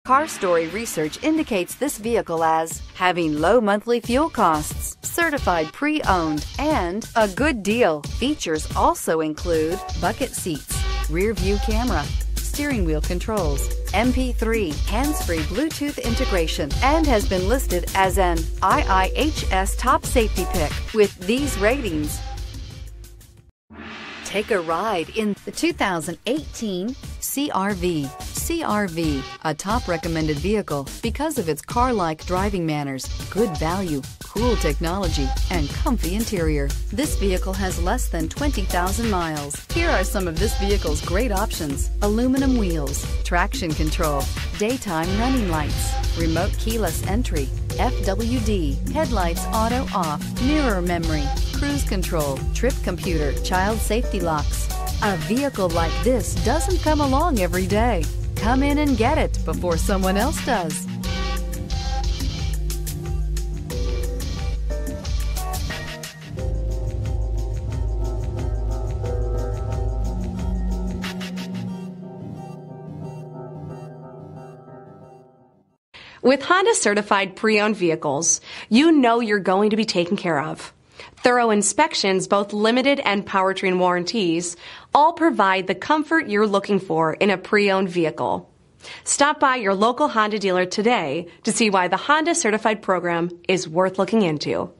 Car Story research indicates this vehicle as having low monthly fuel costs, certified pre-owned, and a good deal. Features also include bucket seats, rear view camera, steering wheel controls, MP3, hands-free Bluetooth integration, and has been listed as an IIHS top safety pick with these ratings. Take a ride in the 2018 CR-V. CR-V, a top recommended vehicle because of its car-like driving manners, good value, cool technology, and comfy interior. This vehicle has less than 20,000 miles. Here are some of this vehicle's great options: aluminum wheels, traction control, daytime running lights, remote keyless entry, FWD, headlights auto off, mirror memory, cruise control, trip computer, child safety locks. A vehicle like this doesn't come along every day. Come in and get it before someone else does. With Honda certified pre-owned vehicles, you know you're going to be taken care of. Thorough inspections, both limited and powertrain warranties, all provide the comfort you're looking for in a pre-owned vehicle. Stop by your local Honda dealer today to see why the Honda certified program is worth looking into.